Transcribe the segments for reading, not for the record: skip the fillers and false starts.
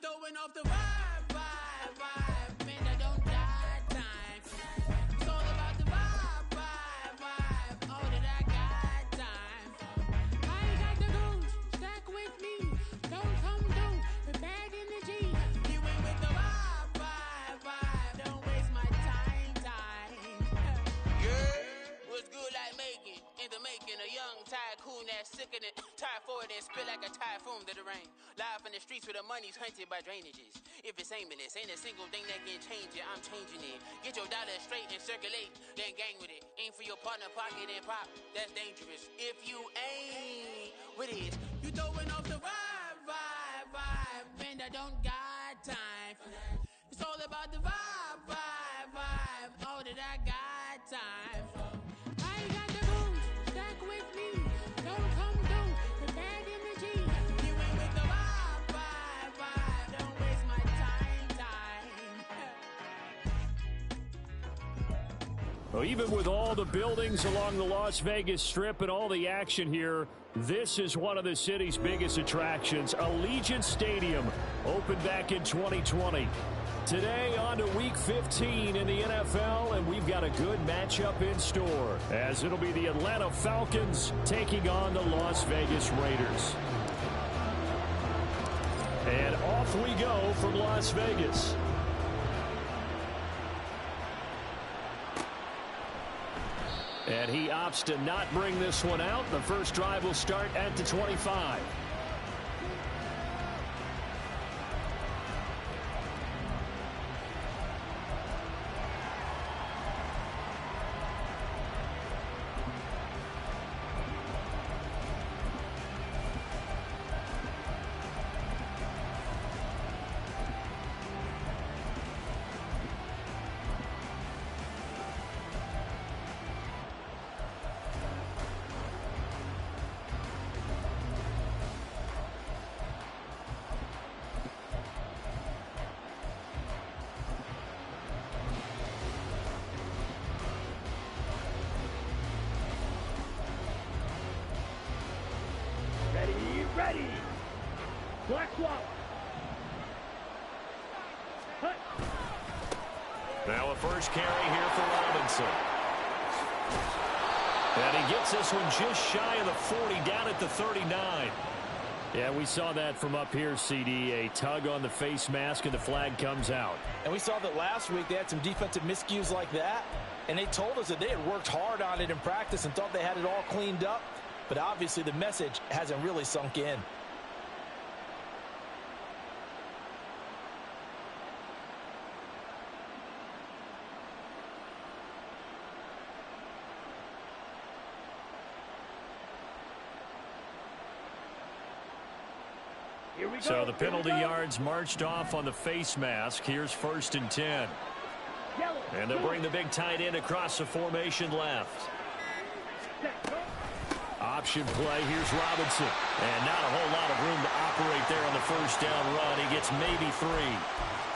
throwing off the vibe, man, I don't got time. It's all about the vibe, all that I got time. I ain't got the goons, stack with me, don't come through with bad energy. You ain't with the vibe, don't waste my time. Yeah, what's good like making, in the making, a young tycoon that's sick in it, tired for it and spit like a typhoon to the rain. Live in the streets where the money's hunted by drainages. If it's aimless, ain't a single thing that can change it, I'm changing it. Get your dollar straight and circulate, then gang with it. Aim for your partner, pocket and pop, that's dangerous. If you ain't with it, you throwing off the vibe, man, I don't got time for that. It's all about the vibe, all that I got time for. I ain't got the rules, stack with me, don't come through with bad energy. You ain't with the vibe, don't waste my time. Well, even with all the buildings along the Las Vegas Strip and all the action here, this is one of the city's biggest attractions. Allegiant Stadium opened back in 2020. Today on to Week 15 in the NFL, and we've got a good matchup in store, as it'll be the Atlanta Falcons taking on the Las Vegas Raiders. And off we go from Las Vegas. And he opts to not bring this one out. The first drive will start at the 25. Ready. Black swap. Now a first carry here for Robinson. And he gets this one just shy of the 40, down at the 39. Yeah, we saw that from up here, CD. A tug on the face mask, and the flag comes out. And we saw that last week they had some defensive miscues like that. And they told us that they had worked hard on it in practice and thought they had it all cleaned up. But obviously the message hasn't really sunk in. So the penalty yards marched off on the face mask. Here's 1st and 10. And they'll bring the big tight end across the formation left. Option play. Here's Robinson. And not a whole lot of room to operate there on the first down run. He gets maybe 3.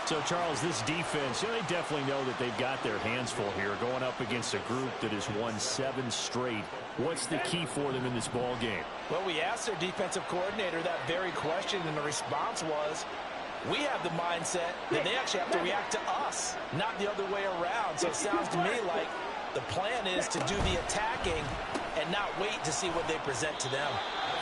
So, Charles, this defense, they definitely know that they've got their hands full here going up against a group that has won 7 straight. What's the key for them in this ball game? Well, we asked their defensive coordinator that very question, and the response was, we have the mindset that they actually have to react to us, not the other way around. So it sounds to me like the plan is to do the attacking and not wait to see what they present to them.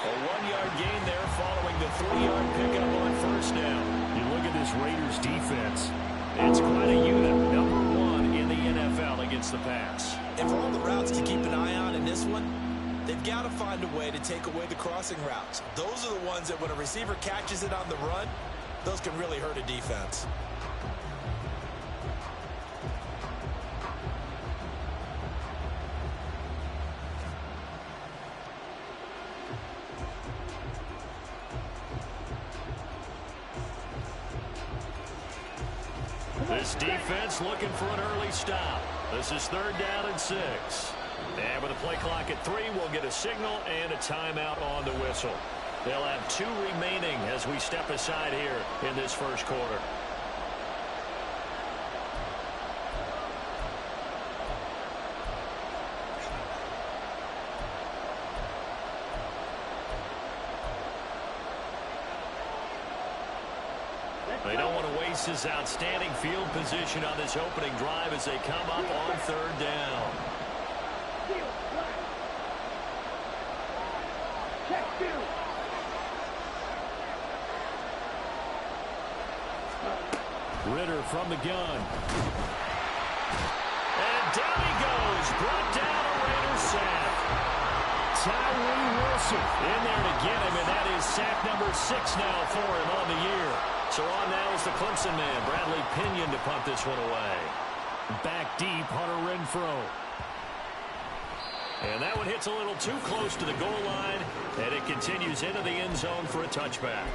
A 1-yard gain there following the 3-yard pickup on first down. You look at this Raiders defense. It's quite a unit. #1 in the NFL against the pass. And for all the routes to keep an eye on in this one, they've got to find a way to take away the crossing routes. Those are the ones that when a receiver catches it on the run, those can really hurt a defense. This defense looking for an early stop. This is 3rd down and 6. And with a play clock at 3, we'll get a signal and a timeout on the whistle. They'll have 2 remaining as we step aside here in this first quarter. They don't want to waste this outstanding field position on this opening drive as they come up on third down. Ritter from the gun. And down he goes. Brought down a Raider sack. Tyree Wilson in there to get him, and that is sack number 6 now for him on the year. So on now is the Clemson man, Bradley Pinion, to punt this one away. Back deep, Hunter Renfrow. And that one hits a little too close to the goal line, and it continues into the end zone for a touchback.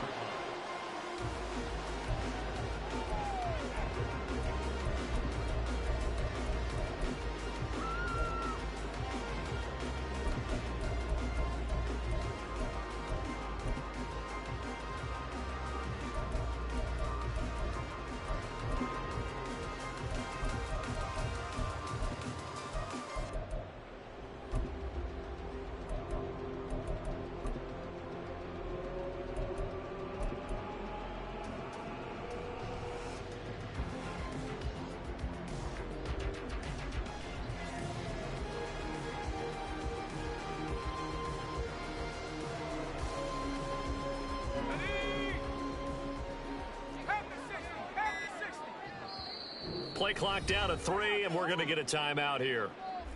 Play clock down to 3, and we're going to get a timeout here.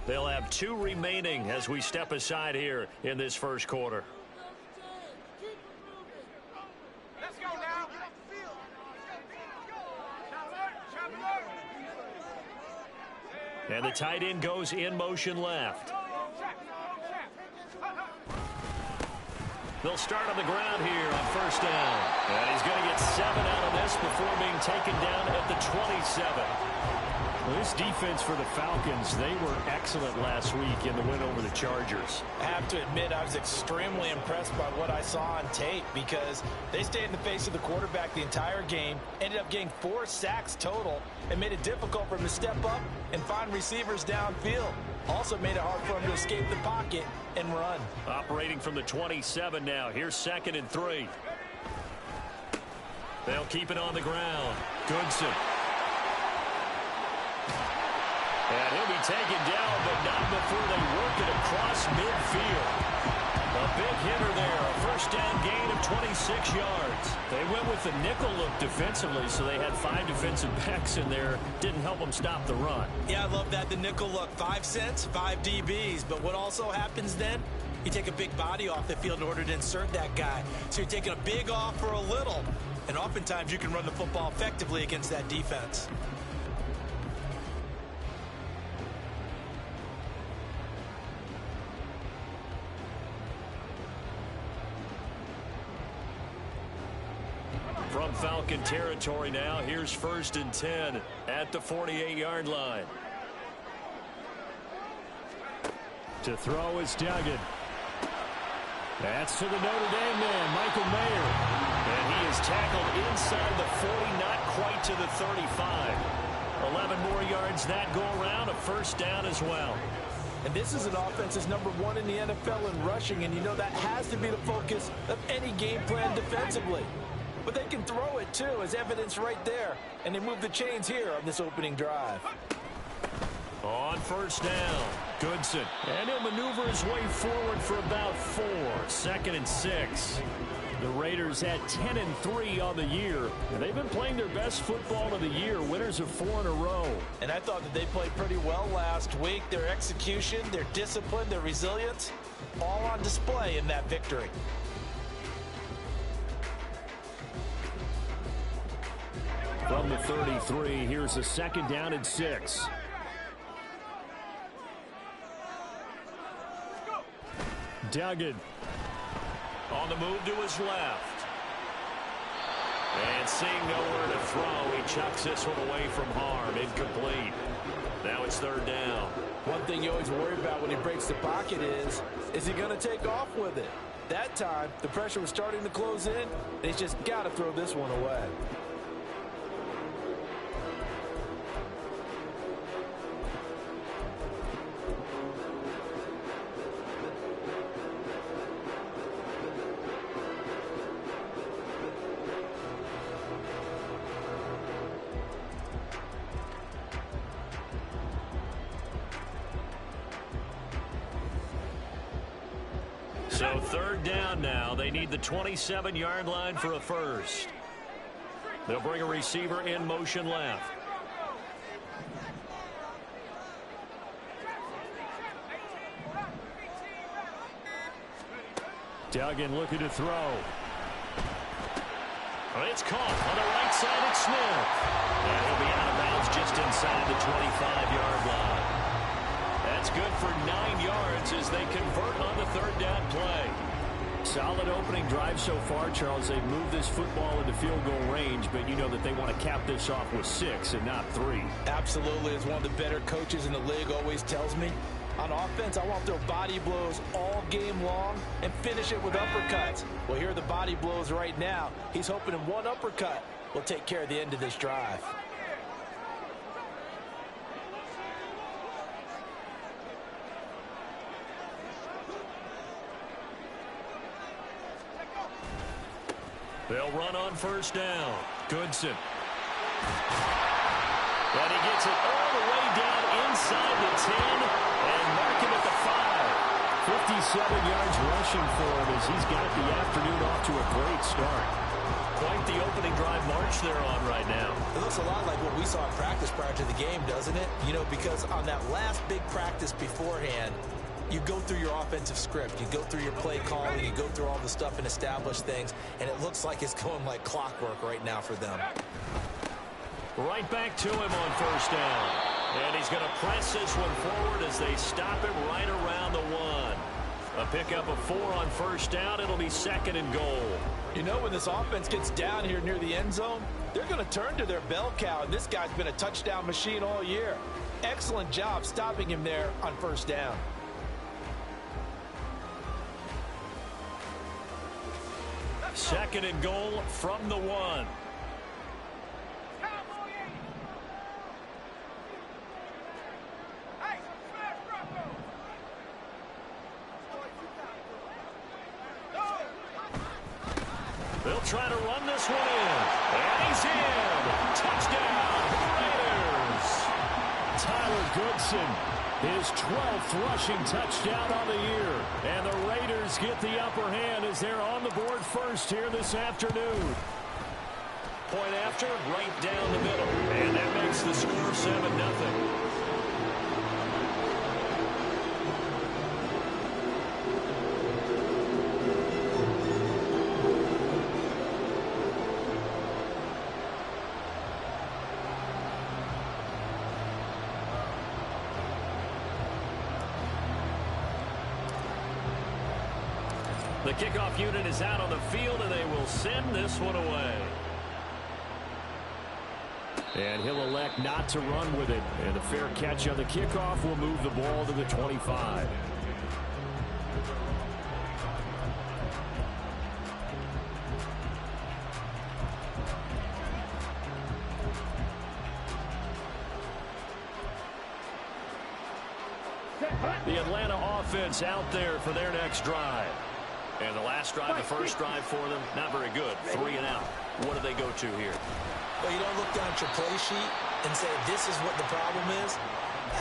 They'll have 2 remaining as we step aside here in this first quarter. Let's go now. And the tight end goes in motion left. They'll start on the ground here on first down. And he's going to get 7 out of this before being taken down at the 27. Well, this defense for the Falcons, they were excellent last week in the win over the Chargers. I have to admit, I was extremely impressed by what I saw on tape because they stayed in the face of the quarterback the entire game, ended up getting 4 sacks total, and made it difficult for him to step up and find receivers downfield. Also made it hard for him to escape the pocket and run. Operating from the 27 now. Here's 2nd and 3. They'll keep it on the ground. Goodson. And he'll be taken down, but not before they work it across midfield. A big hitter there. A first down gain of 26 yards. They went with the nickel look defensively, so they had 5 defensive backs in there. Didn't help them stop the run. Yeah, I love that. The nickel look. 5 cents, 5 DBs. But what also happens then? You take a big body off the field in order to insert that guy. So you're taking a big off for a little. And oftentimes you can run the football effectively against that defense. From Falcon territory now, here's 1st and 10 at the 48-yard line. To throw is Duggan. That's to the Notre Dame man, Michael Mayer. And he is tackled inside the 40, not quite to the 35. 11 more yards that go around, a first down as well. And this is an offense that's #1 in the NFL in rushing, and you know that has to be the focus of any game plan defensively. But they can throw it, too, as evidence right there. And they move the chains here on this opening drive. On first down, Goodson. And he'll maneuver his way forward for about 4. 2nd and 6. The Raiders had 10 and 3 on the year. And they've been playing their best football of the year. Winners of 4 in a row. And I thought that they played pretty well last week. Their execution, their discipline, their resilience, all on display in that victory. From the 33, here's a 2nd down and 6. Duggan on the move to his left. And seeing nowhere to throw, he chucks this one away from harm. Incomplete. Now it's 3rd down. One thing you always worry about when he breaks the pocket is he going to take off with it? That time, the pressure was starting to close in, and he's just got to throw this one away. So third down now. They need the 27-yard line for a first. They'll bring a receiver in motion left. Duggan looking to throw. It's caught on the right side. It's Smith. And he'll be out of bounds just inside the 25-yard line. That's good for 9 yards as they convert on the third down play. Solid opening drive so far, Charles. They've moved this football into field goal range, but you know that they want to cap this off with 6 and not 3. Absolutely. As one of the better coaches in the league always tells me, on offense, I want to throw body blows all game long and finish it with uppercuts. Well, here are the body blows right now. He's hoping in one uppercut will take care of the end of this drive. They'll run on first down. Goodson. And he gets it all the way down inside the 10 and mark him at the 5. 57 yards rushing for him as he's got the afternoon off to a great start. Quite the opening drive march they're on right now. It looks a lot like what we saw in practice prior to the game, doesn't it? You know, because on that last big practice beforehand, you go through your offensive script, you go through your play calling, you go through all the stuff and establish things, and it looks like it's going like clockwork right now for them. Right back to him on first down. And he's going to press this one forward as they stop him right around the 1. A pickup of 4 on first down. It'll be 2nd and goal. You know, when this offense gets down here near the end zone, they're going to turn to their bell cow, and this guy's been a touchdown machine all year. Excellent job stopping him there on first down. Second and goal from the 1. They'll try to run this one in. And he's in. Touchdown, Raiders. Tyler Goodson, his 12th rushing touchdown on the year. And the Raiders get the upper hand as they're on the board first here this afternoon. Point after, right down the middle. And that makes the score 7-0. The kickoff unit is out on the field, and they will send this one away. And he'll elect not to run with it. And a fair catch on the kickoff will move the ball to the 25. The Atlanta offense out there for their next drive. And the last drive, the first drive for them, not very good. 3 and out. What do they go to here? Well, you don't look down at your play sheet and say, this is what the problem is.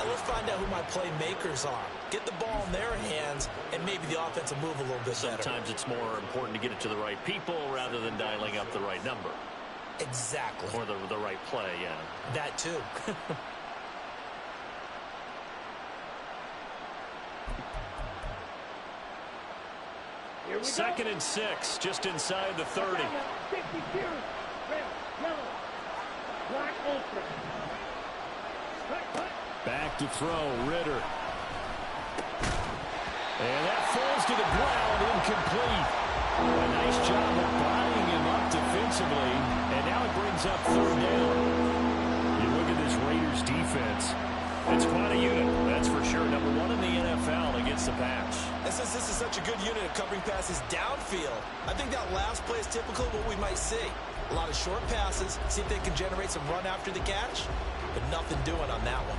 Let's find out who my playmakers are. Get the ball in their hands, and maybe the offense will move a little bit better. Sometimes it's more important to get it to the right people rather than dialing up the right number. Exactly. Or the right play, yeah. That too. Second and 6, just inside the 30. Back to throw, Ritter. And that falls to the ground, incomplete. A nice job of bodying him up defensively, and now it brings up third down. You look at this Raiders defense. It's quite a unit, that's for sure. Number 1 in the NFL against the pass. And since this is such a good unit of covering passes downfield, I think that last play is typical of what we might see. A lot of short passes, see if they can generate some run after the catch, but nothing doing on that one.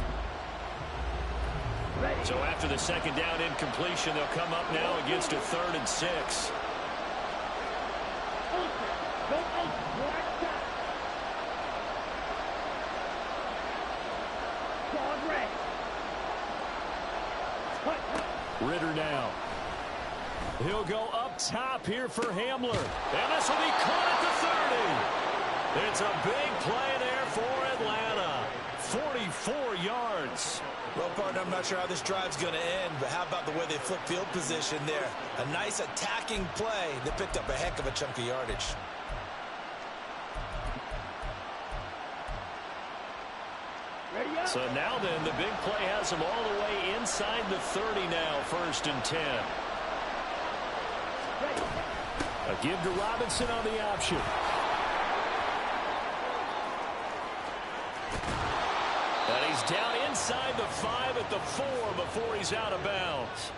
So after the second down incompletion, they'll come up now against a 3rd and 6. Ritter now. He'll go up top here for Hamler. And this will be caught at the 30. It's a big play there for Atlanta. 44 yards. Well, partner, I'm not sure how this drive's going to end, but how about the way they flip field position there? A nice attacking play. They picked up a heck of a chunk of yardage. So now then, the big play has him all the way inside the 30 now, 1st and 10. A give to Robinson on the option. And he's down inside the 5 at the 4 before he's out of bounds.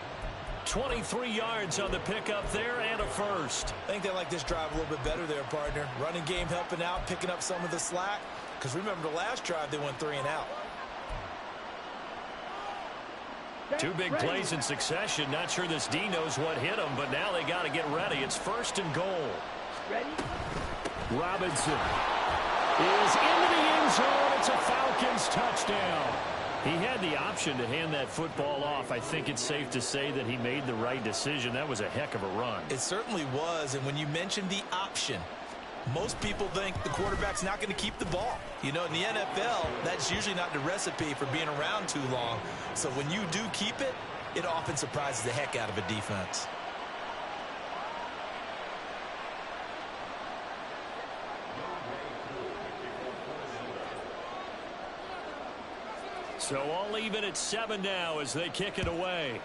23 yards on the pickup there and a first. I think they like this drive a little bit better there, partner. Running game helping out, picking up some of the slack. Because remember the last drive, they went 3 and out. 2 big plays in succession. Not sure this D knows what hit him, but now they got to get ready. It's 1st and goal. Robinson is into the end zone. It's a Falcons touchdown. He had the option to hand that football off. I think it's safe to say that he made the right decision. That was a heck of a run. It certainly was, and when you mentioned the option, most people think the quarterback's not going to keep the ball. You know, in the NFL, that's usually not the recipe for being around too long. So when you do keep it, it often surprises the heck out of a defense. So all even at 7 now as they kick it away.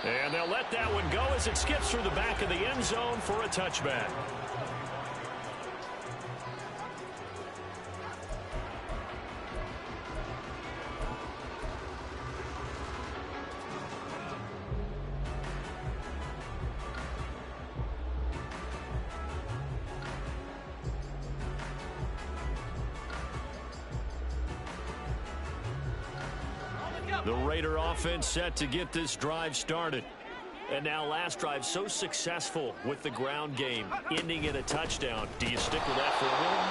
And they'll let that one go as it skips through the back of the end zone for a touchback. The Raider offense set to get this drive started. And now last drive so successful with the ground game, ending in a touchdown. Do you stick with that for a win?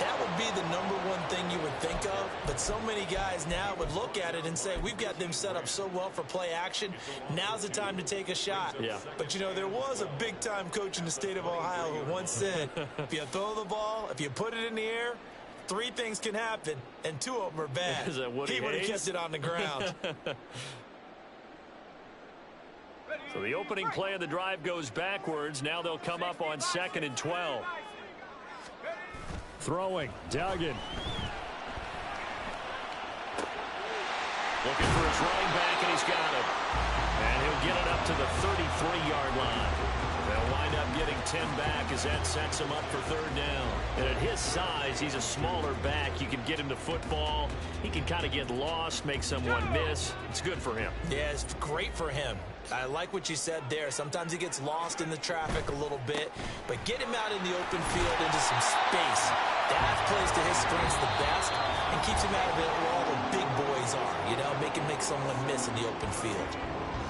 That would be the #1 thing you would think of, but so many guys now would look at it and say, we've got them set up so well for play action. Now's the time to take a shot. Yeah. But, you know, there was a big-time coach in the state of Ohio who once said, if you throw the ball, if you put it in the air, 3 things can happen, and 2 of them are bad. Is that he would have kept it on the ground. So the opening play of the drive goes backwards. Now they'll come up on 2nd and 12. Throwing, Duggan. Looking for his running back, and he's got it. And he'll get it up to the 33-yard line. They'll wind up getting 10 back as that sets him up for 3rd down. And at his size, he's a smaller back. You can get him to football. He can kind of get lost, make someone miss. It's good for him. Yeah, it's great for him. I like what you said there. Sometimes he gets lost in the traffic a little bit, but get him out in the open field into some space. That plays to his strengths the best and keeps him out of it where all the big boys are, you know, make someone miss in the open field.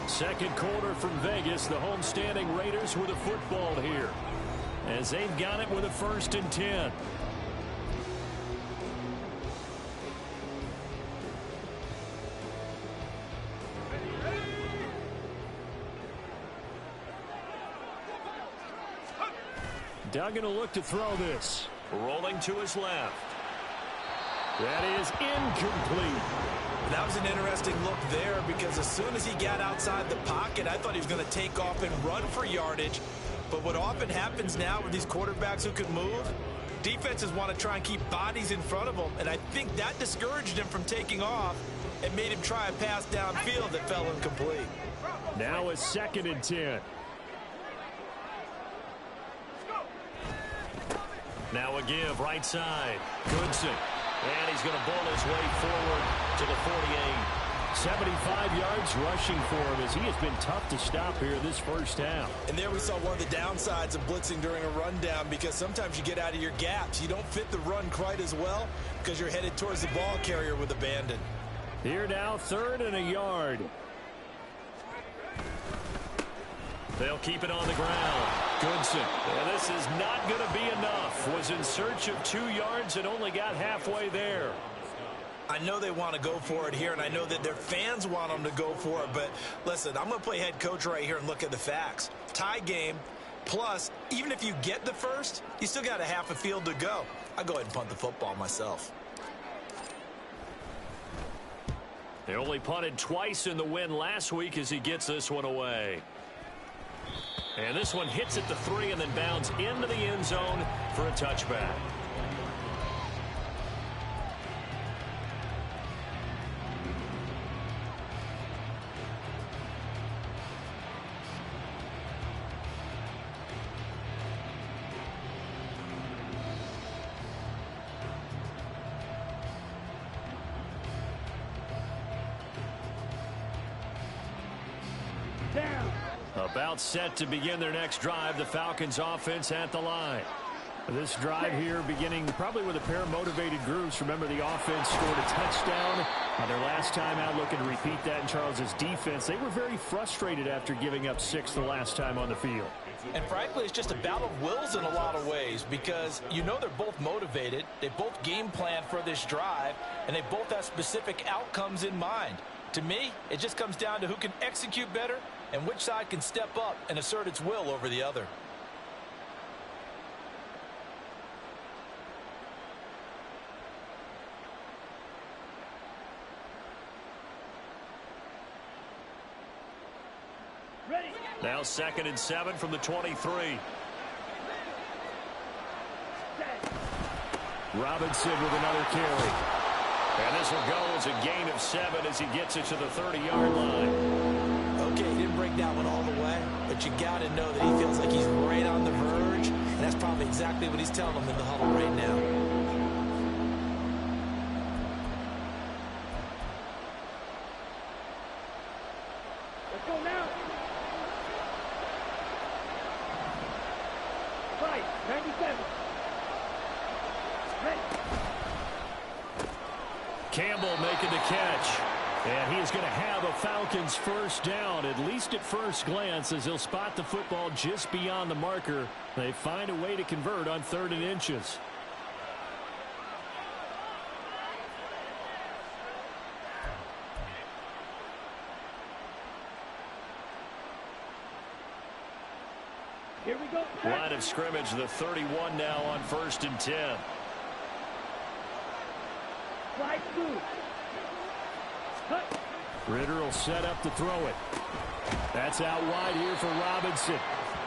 Second quarter from Vegas, the homestanding Raiders with a football here as they've got it with a 1st and 10. Duggan will look to throw this. Rolling to his left. That is incomplete. That was an interesting look there because as soon as he got outside the pocket, I thought he was going to take off and run for yardage. But what often happens now with these quarterbacks who can move, defenses want to try and keep bodies in front of them. And I think that discouraged him from taking off and made him try a pass downfield that fell incomplete. Now a 2nd and 10. Now a give, right side. Goodson. And he's going to bowl his way forward to the 48. 75 yards rushing for him as he has been tough to stop here this first half. And there we saw one of the downsides of blitzing during a rundown because sometimes you get out of your gaps. You don't fit the run quite as well because you're headed towards the ball carrier with abandon. Here now, 3rd and a yard. They'll keep it on the ground. Goodson. And this is not going to be enough. Was in search of 2 yards and only got halfway there. I know they want to go for it here, and I know that their fans want them to go for it. But listen, I'm going to play head coach right here and look at the facts. Tie game, plus, even if you get the first, you still got a half a field to go. I'll go ahead and punt the football myself. They only punted twice in the win last week as he gets this one away. And this one hits at the 3 and then bounds into the end zone for a touchback. About set to begin their next drive, the Falcons offense at the line. This drive here beginning probably with a pair of motivated groups. Remember, the offense scored a touchdown on their last time out, looking to repeat that in Charles's defense. They were very frustrated after giving up 6 the last time on the field. And frankly, it's just a battle of wills in a lot of ways, because you know they're both motivated, they both game plan for this drive, and they both have specific outcomes in mind. To me, it just comes down to who can execute better and which side can step up and assert its will over the other. Ready. Now 2nd and 7 from the 23. Robinson with another carry. And this will go as a gain of 7 as he gets it to the 30-yard line. Okay, he didn't break that one all the way, but you got to know that he feels like he's right on the verge, and that's probably exactly what he's telling them in the huddle right now. Let's go now. Right, 97. Ready. Campbell making the catch. And he is going to have a Falcons first down, at least at first glance, as he'll spot the football just beyond the marker. They find a way to convert on 3rd and inches. Here we go. Line of scrimmage, the 31 now on 1st and 10. Slide through. Cut. Ritter will set up to throw it. That's out wide here for Robinson.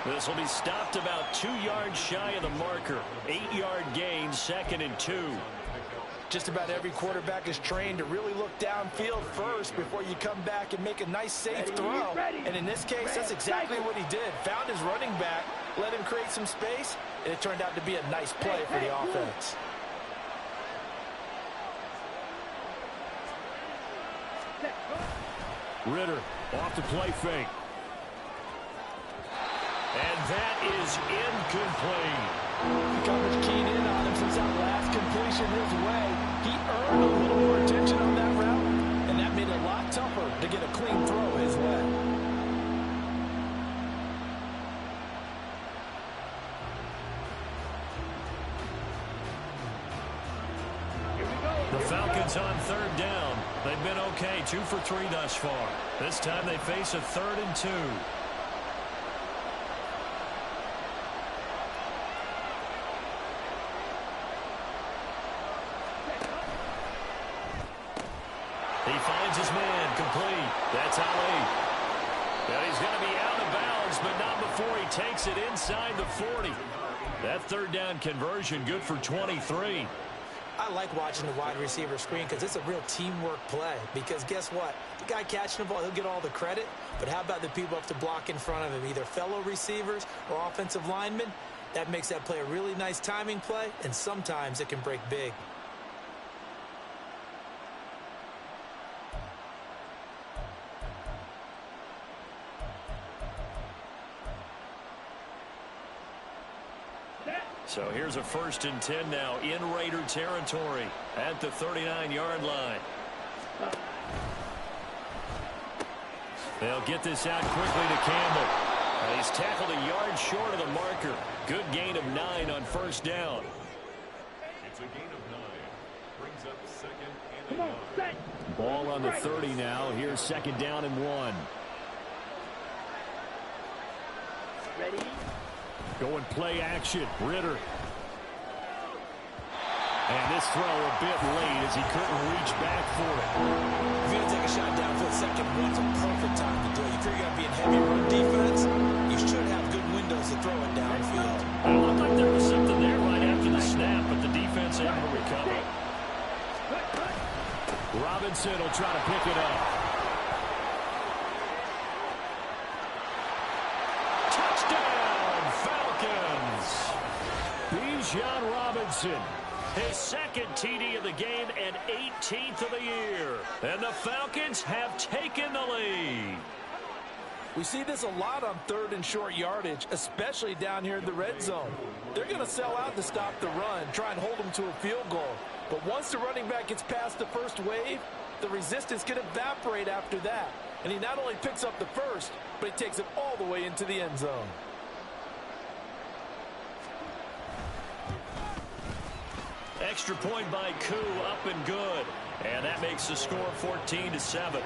This will be stopped about 2 yards shy of the marker. 8-yard gain, 2nd and 2. Just about every quarterback is trained to really look downfield first before you come back and make a nice, safe throw. And in this case, that's exactly what he did. Found his running back, let him create some space, and it turned out to be a nice play for the offense. Ritter off the play fake. And that is incomplete. Coverage keyed in on him since that last completion his way. He earned a little more attention on that route, and that made it a lot tougher to get a clean throw his way. The Falcons on 3rd down. They've been okay, 2 for 3 thus far. This time they face a 3rd and 2. He finds his man, complete. That's Ali. And he's going to be out of bounds, but not before he takes it inside the 40. That 3rd down conversion good for 23. I like watching the wide receiver screen because it's a real teamwork play. Because guess what? The guy catching the ball, he'll get all the credit. But how about the people up to block in front of him, either fellow receivers or offensive linemen? That makes that play a really nice timing play, and sometimes it can break big. So here's a 1st and 10 now in Raider territory at the 39-yard line. They'll get this out quickly to Campbell. And he's tackled a yard short of the marker. Good gain of 9 on 1st down. It's a gain of 9. Come on, set. Ball on the 30 now. Here's second down and 1. Ready? Going play action. Ritter. And this throw a bit late as he couldn't reach back for it. If you're going to take a shot downfield, second one's a perfect time to do it. If you're going to be in heavy run defense, you should have good windows to throw it downfield. It looked like there was something there right after the snap, but the defense able to recover. Robinson will try to pick it up. Touchdown, Falcons! Bijan Robinson. His second TD of the game and 18th of the year. And the Falcons have taken the lead. We see this a lot on third and short yardage, especially down here in the red zone. They're going to sell out to stop the run, try and hold them to a field goal. But once the running back gets past the first wave, the resistance can evaporate after that. And he not only picks up the first, but he takes it all the way into the end zone. Extra point by Koo, up and good. And that makes the score 14-7.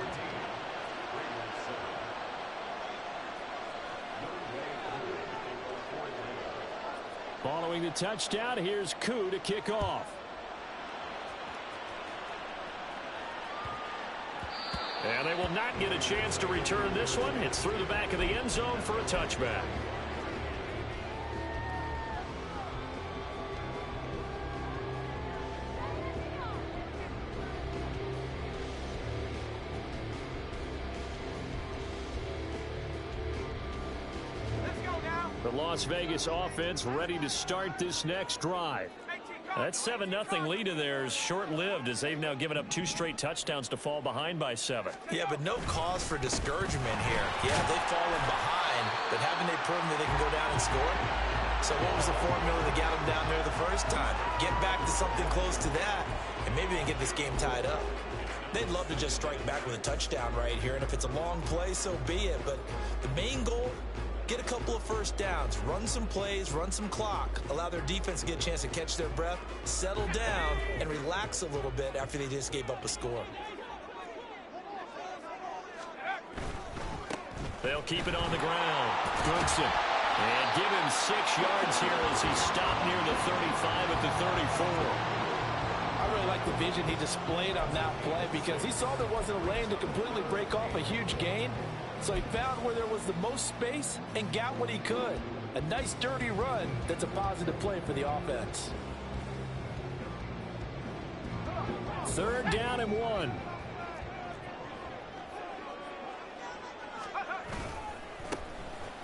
Following the touchdown, here's Koo to kick off. And they will not get a chance to return this one. It's through the back of the end zone for a touchback. The Las Vegas offense ready to start this next drive. That 7-0 lead of theirs short-lived as they've now given up 2 straight touchdowns to fall behind by 7. Yeah, but no cause for discouragement here. Yeah, they've fallen behind, but haven't they proven that they can go down and score? So what was the formula that got them down there the first time? Get back to something close to that, and maybe they can get this game tied up. They'd love to just strike back with a touchdown right here, and if it's a long play, so be it. But the main goal, get a couple of first downs, run some plays, run some clock, allow their defense to get a chance to catch their breath, settle down, and relax a little bit after they just gave up a score. They'll keep it on the ground. Goodson. And give him 6 yards here as he stopped near the 35 at the 34. I really like the vision he displayed on that play because he saw there wasn't a lane to completely break off a huge gain. So he found where there was the most space and got what he could. A nice, dirty run that's a positive play for the offense. 3rd down and 1.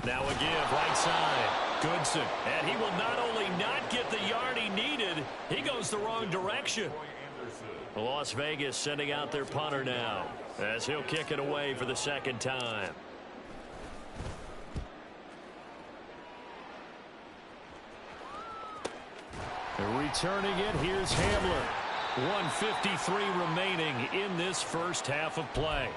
Now a give, right side. Goodson. And he will not only not get the yard he needed, he goes the wrong direction. Las Vegas sending out their punter now, as he'll kick it away for the 2nd time. And returning it, here's Hamler. 1:53 remaining in this first half of play.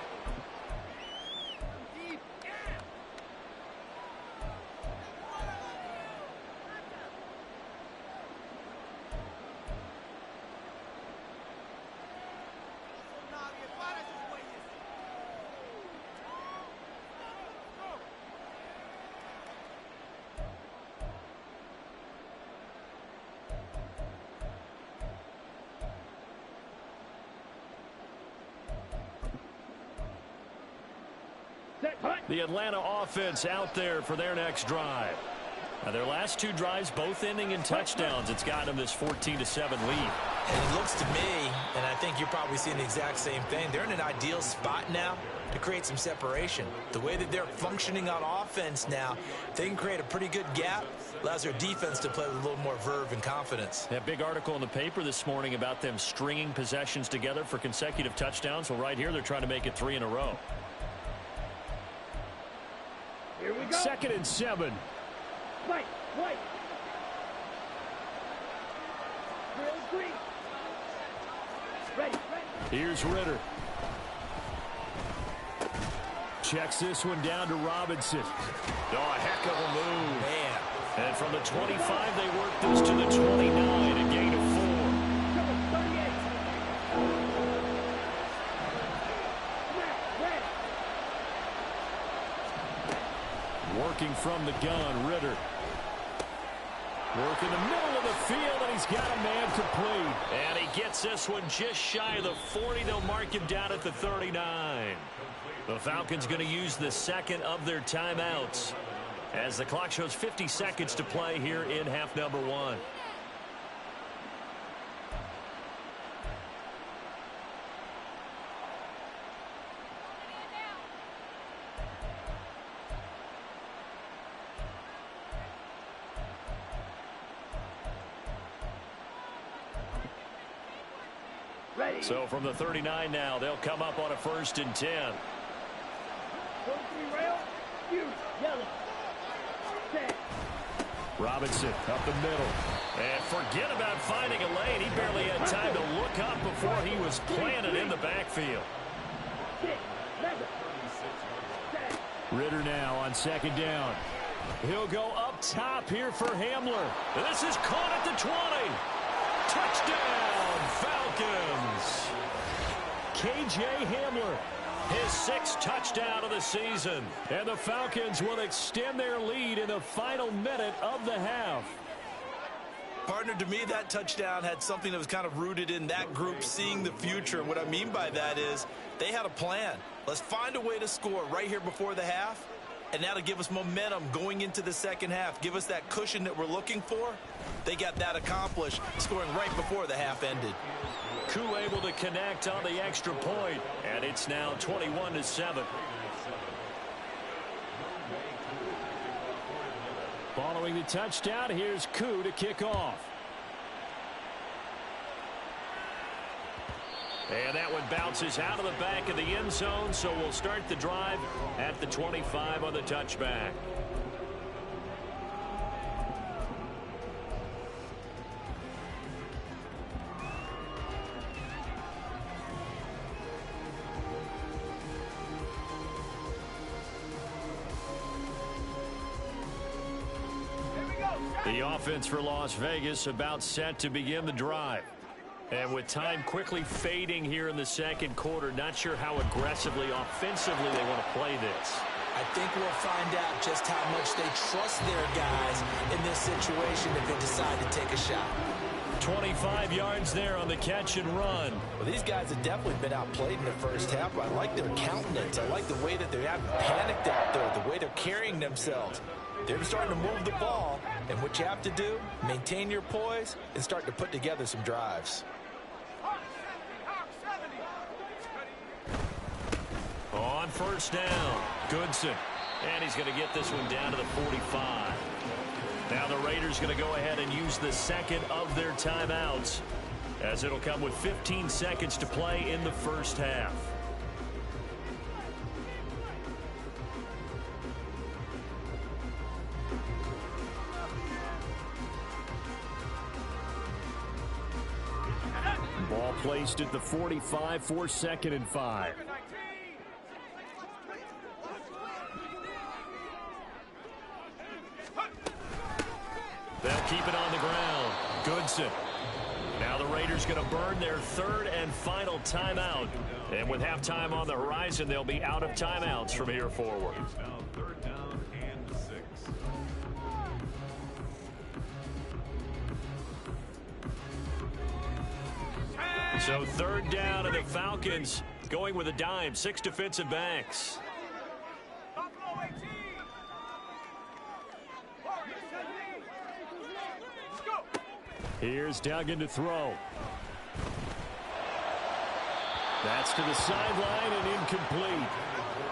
The Atlanta offense out there for their next drive. Now their last 2 drives both ending in touchdowns. It's gotten them this 14-7 lead. And it looks to me, and I think you're probably seeing the exact same thing, they're in an ideal spot now to create some separation. The way that they're functioning on offense now, they can create a pretty good gap, allows their defense to play with a little more verve and confidence. That big article in the paper this morning about them stringing possessions together for consecutive touchdowns. Well, right here they're trying to make it 3 in a row. Here we go. 2nd and 7. White. Drill 3. Ready. Here's Ritter. Checks this one down to Robinson. Oh, a heck of a move. Man. And from the 25, they work this to the 29, a gain of 4. Looking from the gun, Ritter. Work in the middle of the field, and he's got a man complete. And he gets this one just shy of the 40. They'll mark him down at the 39. The Falcons going to use the second of their timeouts as the clock shows 50 seconds to play here in half number one. So from the 39 now, they'll come up on a 1st and 10. Robinson up the middle. And forget about finding a lane. He barely had time to look up before he was planted in the backfield. Ritter now on 2nd down. He'll go up top here for Hamler. This is caught at the 20. Touchdown, Falcons. K.J. Hamler, his 6th touchdown of the season. And the Falcons will extend their lead in the final minute of the half. Partner, to me, that touchdown had something that was kind of rooted in that group seeing the future. What I mean by that is they had a plan. Let's find a way to score right here before the half, and that'll give us momentum going into the second half. Give us that cushion that we're looking for. They got that accomplished, scoring right before the half ended. Koo able to connect on the extra point, and it's now 21-7. Following the touchdown, here's Koo to kick off. And that one bounces out of the back of the end zone, so we'll start the drive at the 25 on the touchback. The offense for Las Vegas about set to begin the drive. And with time quickly fading here in the second quarter, not sure how aggressively, offensively they want to play this. I think we'll find out just how much they trust their guys in this situation if they decide to take a shot. 25 yards there on the catch and run. Well, these guys have definitely been outplayed in the first half, but I like their countenance. I like the way that they haven't panicked out there, the way they're carrying themselves. They're starting to move the ball, and what you have to do, maintain your poise and start to put together some drives. On 1st down, Goodson. And he's going to get this one down to the 45. Now the Raiders going to go ahead and use the second of their timeouts, as it'll come with 15 seconds to play in the first half. Ball placed at the 45 for 2nd and 5. They'll keep it on the ground. Goodson. Now the Raiders going to burn their 3rd and final timeout. And with halftime on the horizon, they'll be out of timeouts from here forward. So 3rd down, and the Falcons going with a dime. 6 defensive backs. Here's Duggan to throw. That's to the sideline and incomplete.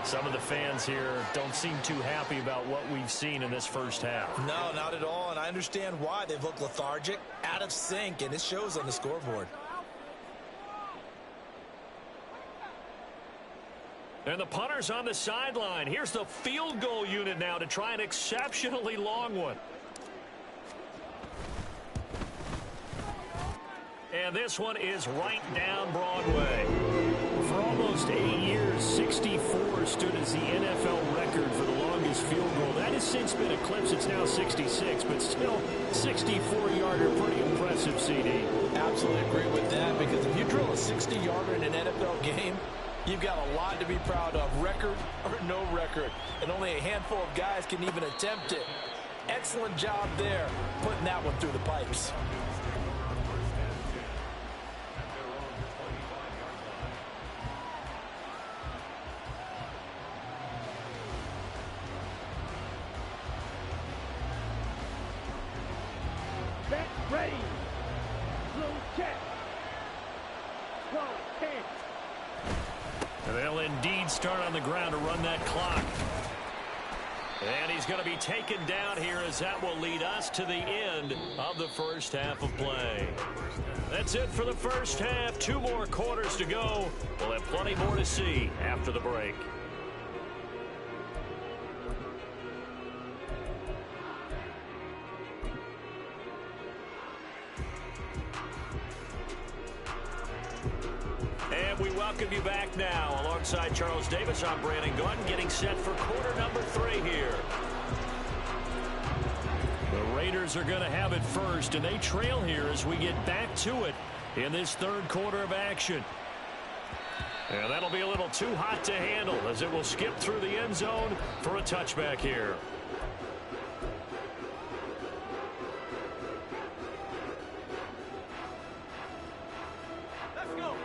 Some of the fans here don't seem too happy about what we've seen in this first half. No, not at all, and I understand why. They've looked lethargic, out of sync, and it shows on the scoreboard. And the punter's on the sideline. Here's the field goal unit now to try an exceptionally long one. And this one is right down Broadway. For almost 8 years, 64 stood as the NFL record for the longest field goal. That has since been eclipsed. It's now 66, but still 64-yarder, pretty impressive, CD. Absolutely agree with that, because if you drill a 60-yarder in an NFL game, You've got a lot to be proud of, record or no record. And only a handful of guys can even attempt it. Excellent job there, putting that one through the pipes. Set, ready. Blue check. 12, 10. And they'll indeed start on the ground to run that clock. And he's going to be taken down here as that will lead us to the end of the first half of play. That's it for the first half. 2 more quarters to go. We'll have plenty more to see after the break. And we welcome you back now. Alongside Charles Davis, I'm Brandon Gunn, getting set for quarter number 3 here. The Raiders are going to have it first, and they trail here as we get back to it in this third quarter of action. And that'll be a little too hot to handle as it will skip through the end zone for a touchback here.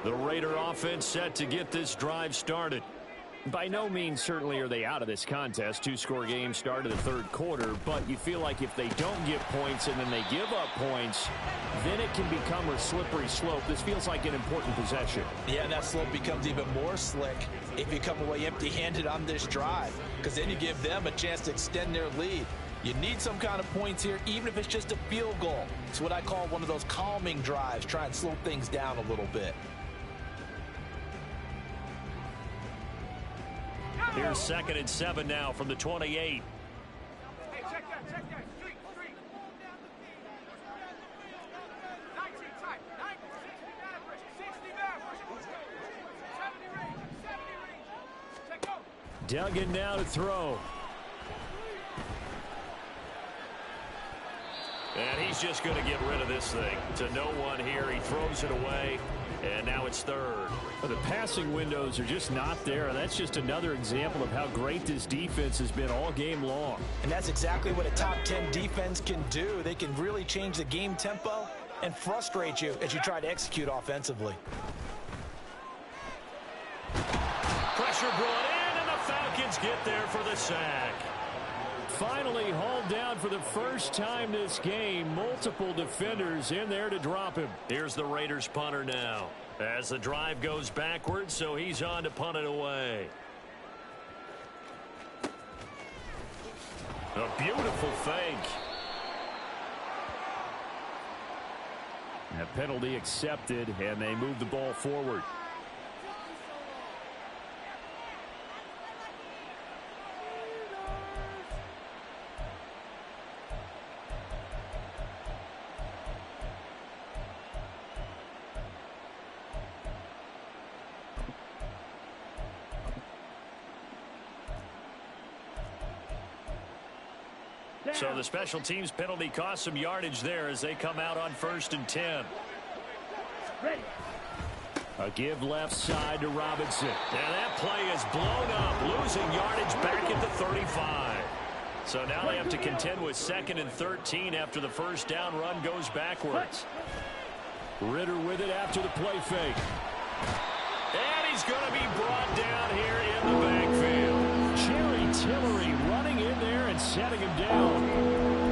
The Raider offense set to get this drive started. By no means certainly are they out of this contest. 2-score game start of the third quarter, but you feel like if they don't get points and then they give up points, then it can become a slippery slope. This feels like an important possession. Yeah, and that slope becomes even more slick if you come away empty-handed on this drive, because then you give them a chance to extend their lead. You need some kind of points here, even if it's just a field goal. It's what I call one of those calming drives. Try and slow things down a little bit. Here's 2nd and 7 now from the 28. Hey, check that. Street. 19 tight. 60 man. 70 range. Check go. Duggan now to throw. And he's just going to get rid of this thing to no one here. He throws it away, and now it's 3rd. The passing windows are just not there, and that's just another example of how great this defense has been all game long. And that's exactly what a top 10 defense can do. They can really change the game tempo and frustrate you as you try to execute offensively. Pressure brought in, and the Falcons get there for the sack. Finally hauled down for the first time this game. Multiple defenders in there to drop him. Here's the Raiders punter now as the drive goes backwards, so he's on to punt it away. A beautiful fake. A penalty accepted, and they move the ball forward. So the special teams penalty cost some yardage there as they come out on 1st and 10. Ready. A give left side to Robinson. And that play is blown up, losing yardage back at the 35. So now they have to contend with 2nd and 13 after the first down run goes backwards. Ritter with it after the play fake. And he's going to be brought down here in the backfield. Jerry Tillery running in there and setting him down.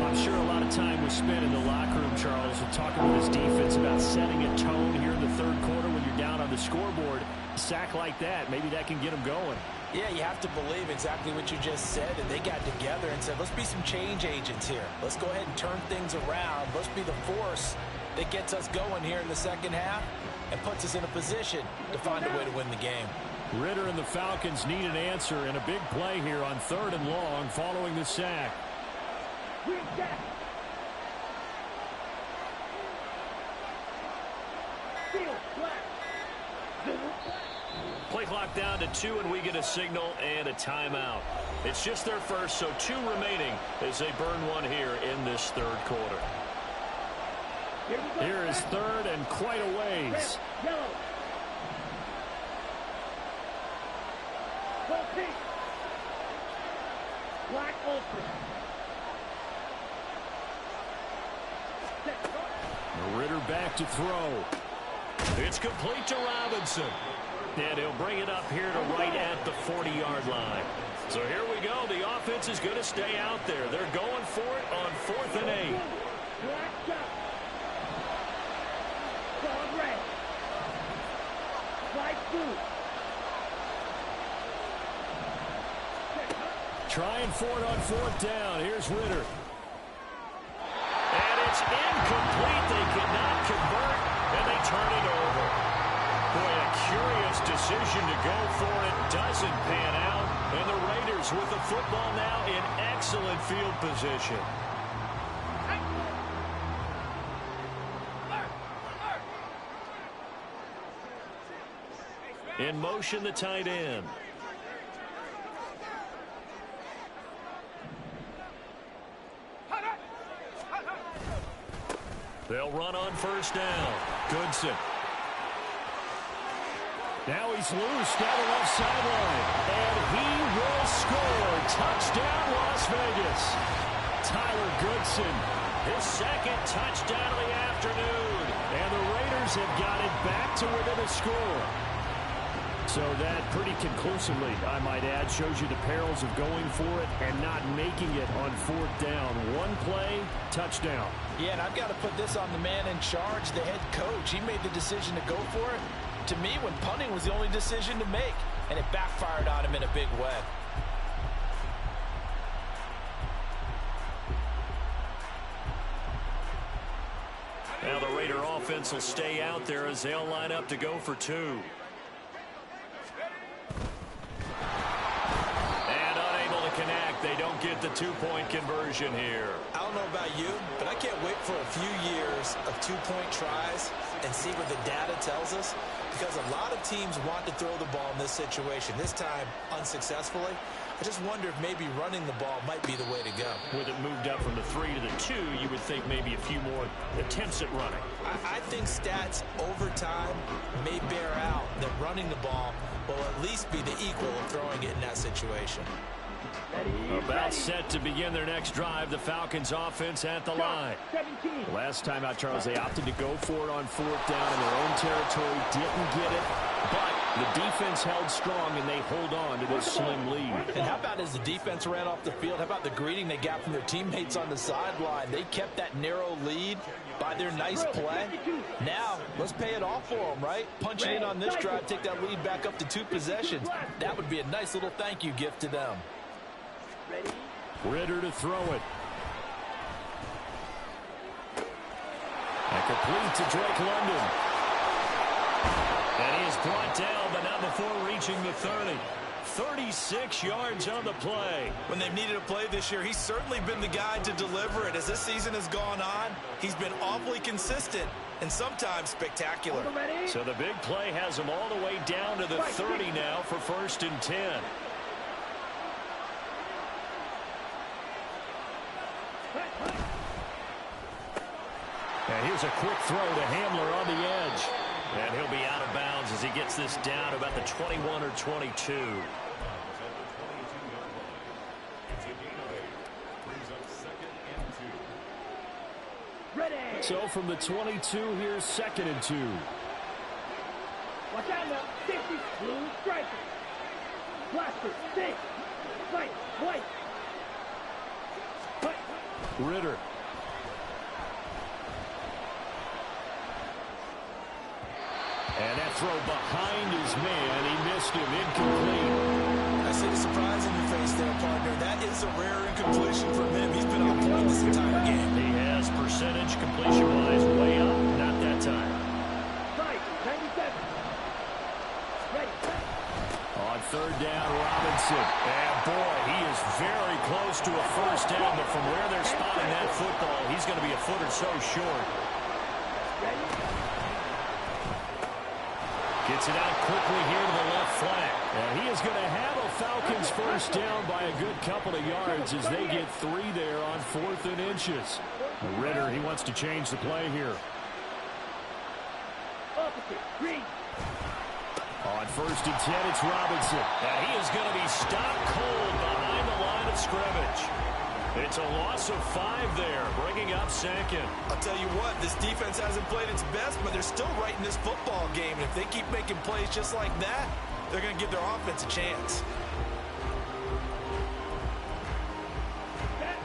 I'm sure a lot of time was spent in the locker room, Charles, and talking with his defense about setting a tone here in the third quarter when you're down on the scoreboard. A sack like that, maybe that can get him going. Yeah, you have to believe exactly what you just said, and they got together and said, let's be some change agents here. Let's go ahead and turn things around. Let's be the force that gets us going here in the second half and puts us in a position to find a way to win the game. Ritter and the Falcons need an answer, and a big play here on 3rd and long following the sack. Play clock down to 2, and we get a signal and a timeout. It's just their first, so 2 remaining as they burn one here in this third quarter. Here is 3rd and quite a ways. Kick. Wide open. Set. Ritter back to throw. It's complete to Robinson. And he'll bring it up here to right at the 40-yard line. So here we go. The offense is going to stay out there. They're going for it on 4th and 8. Black shot. Forward red. Slide through. Trying for it on 4th down. Here's Ritter. And it's incomplete. They could not convert, and they turn it over. Boy, a curious decision to go for it. Doesn't pan out. And the Raiders with the football now in excellent field position. In motion, the tight end. They'll run on 1st down. Goodson. Now he's loose down the left sideline. And he will score. Touchdown, Las Vegas. Tyler Goodson, his 2nd touchdown of the afternoon. And the Raiders have got it back to within a score. So that pretty conclusively, I might add, shows you the perils of going for it and not making it on 4th down. One play, touchdown. Yeah, and I've got to put this on the man in charge, the head coach. He made the decision to go for it. To me, when punting was the only decision to make, and it backfired on him in a big way. Now the Raider offense will stay out there as they'll line up to go for 2. And unable to connect. They don't get the 2-point conversion here. I don't know about you, but I can't wait for a few years of 2-point tries and see what the data tells us, because a lot of teams want to throw the ball in this situation. This time, unsuccessfully. I just wonder if maybe running the ball might be the way to go. With it moved up from the 3 to the 2, you would think maybe a few more attempts at running. I think stats over time may bear out that running the ball will at least be the equal of throwing it in that situation. About set to begin their next drive, the Falcons offense at the line. 17. Last time out, Charles, they opted to go for it on 4th down in their own territory. Didn't get it, but the defense held strong, and they hold on to this slim lead. And how about as the defense ran off the field, how about the greeting they got from their teammates on the sideline? They kept that narrow lead by their nice play. Now, let's pay it off for them, right? Punch it in on this drive, take that lead back up to 2 possessions. That would be a nice little thank you gift to them. Ritter to throw it. And complete to Drake London. And he is brought down, but not before reaching the 30. 36 yards on the play. When they've needed a play this year, he's certainly been the guy to deliver it. As this season has gone on, he's been awfully consistent and sometimes spectacular. So the big play has him all the way down to the 30 now for 1st and 10. And here's a quick throw to Hamler on the edge. And he'll be out of bounds as he gets this down about the 21 or 22. Ready. So from the 22, here's 2nd and 2. Watch out now. 50. Blue striker. Blaster. 6. Fight. White. Fight. Ritter. And that throw behind his man. He missed him. Incomplete. I see the surprise in your face there, partner. That is a rare incompletion from him. He's been on point this entire game. He has percentage completion-wise way up. Not that time. Fight. 97. Ready. On 3rd down, Robinson. And boy, he is very close to a 1st down, but from where they're spotting that football, he's going to be a foot or so short. Ready. Gets it out quickly here to the left flank. And he is going to have a Falcons 1st down by a good couple of yards as they get 3 there on 4th and inches. Ritter, he wants to change the play here. Opposite. Green. On 1st and 10, it's Robinson. And he is going to be stopped cold behind the line of scrimmage. It's a loss of 5 there, bringing up 2nd. I'll tell you what, this defense hasn't played its best, but they're still right in this football game. And if they keep making plays just like that, they're going to give their offense a chance.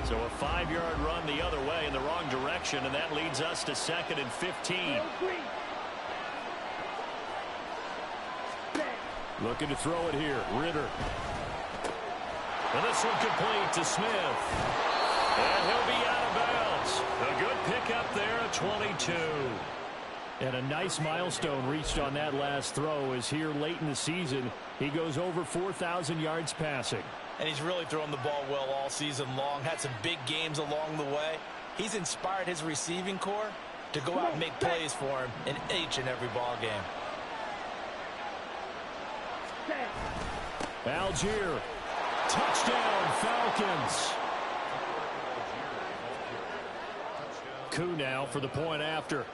So a 5-yard run the other way in the wrong direction, and that leads us to 2nd and 15. Looking to throw it here. Ritter. And this one complete to Smith. And he'll be out of bounds. A good pickup there at 22. And a nice milestone reached on that last throw as here late in the season, he goes over 4,000 yards passing. And he's really thrown the ball well all season long. Had some big games along the way. He's inspired his receiving corps to go out and make plays for him in each and every ball game. Algier. Touchdown, Falcons. Koo now for the point after.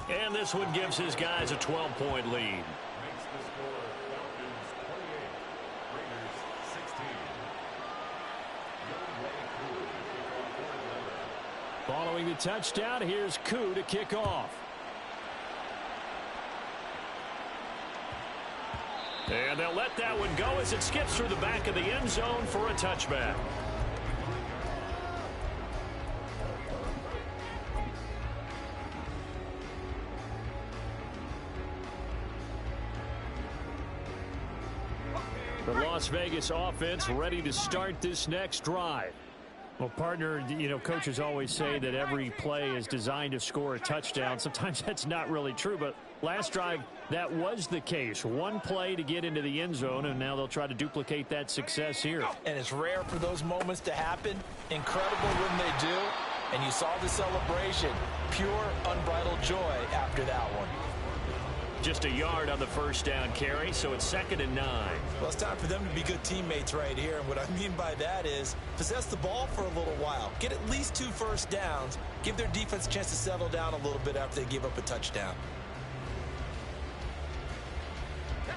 And this one gives his guys a 12-point lead. Following the touchdown, here's Koo to kick off. And they'll let that one go as it skips through the back of the end zone for a touchback. The Las Vegas offense ready to start this next drive. Well, partner, you know, coaches always say that every play is designed to score a touchdown. Sometimes that's not really true, but last drive, that was the case. One play to get into the end zone, and now they'll try to duplicate that success here. And it's rare for those moments to happen. Incredible when they do. And you saw the celebration. Pure, unbridled joy after that one. Just a yard on the first down carry, so it's 2nd and 9. Well, it's time for them to be good teammates right here. And what I mean by that is possess the ball for a little while. Get at least 2 first downs. Give their defense a chance to settle down a little bit after they give up a touchdown.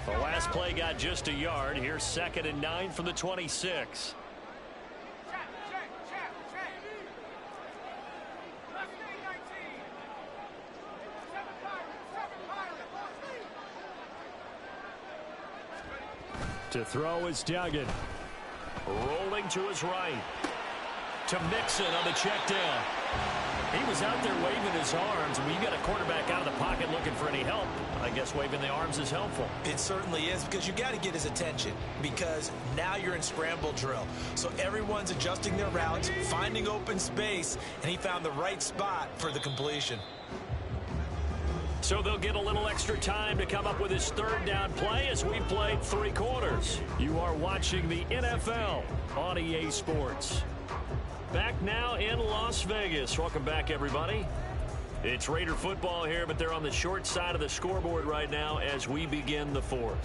The last play got just a yard. Here's 2nd and 9 from the 26. To throw is Duggan. Rolling to his right. To Mixon on the check down. He was out there waving his arms. When you got a quarterback out of the pocket looking for any help, I guess waving the arms is helpful. It certainly is, because you got to get his attention, because now you're in scramble drill. So everyone's adjusting their routes, finding open space, and he found the right spot for the completion. So they'll get a little extra time to come up with his 3rd down play as we've played 3 quarters. You are watching the NFL on EA Sports. Back now in Las Vegas. Welcome back, everybody. It's Raider football here, but they're on the short side of the scoreboard right now as we begin the 4th.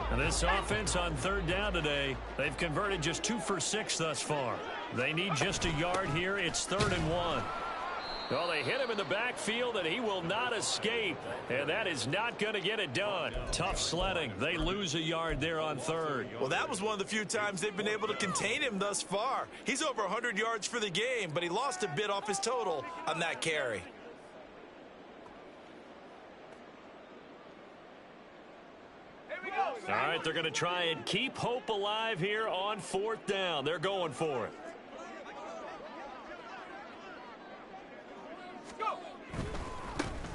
And this offense on 3rd down today, they've converted just 2 for 6 thus far. They need just a yard here. It's 3rd and 1. Well, they hit him in the backfield, and he will not escape. And that is not going to get it done. Tough sledding. They lose a yard there on 3rd. Well, that was one of the few times they've been able to contain him thus far. He's over 100 yards for the game, but he lost a bit off his total on that carry. All right, they're going to try and keep hope alive here on 4th down. They're going for it.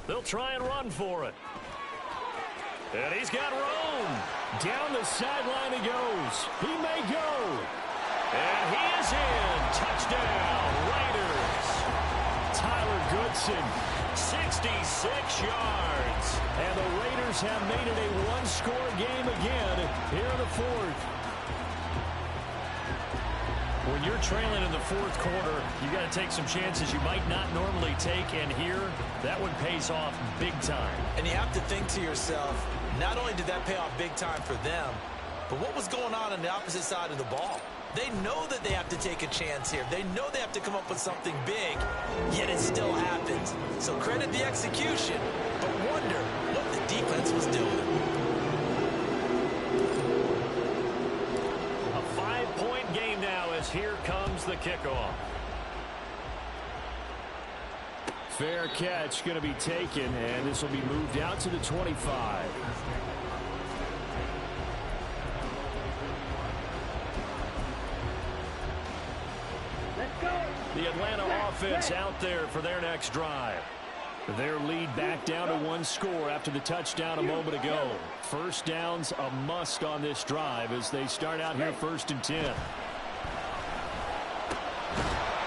They'll try and run for it. And he's got room. Down the sideline he goes. He may go. And he is in. Touchdown, Raiders. Tyler Goodson. 66 yards. And the Raiders have made it a one-score game again here in the 4th. When when you're trailing in the fourth quarter, you got to take some chances you might not normally take, and here, that one pays off big time. And you have to think to yourself, not only did that pay off big time for them, but what was going on the opposite side of the ball? They know that they have to take a chance here. They know they have to come up with something big, yet it still happens. So credit the execution, but wonder what the defense was doing. A 5-point game now as here comes the kickoff. Fair catch going to be taken, and this will be moved out to the 25. The Atlanta offense out there for their next drive. Their lead back down to 1 score after the touchdown a moment ago. First down's a must on this drive as they start out here 1st and 10.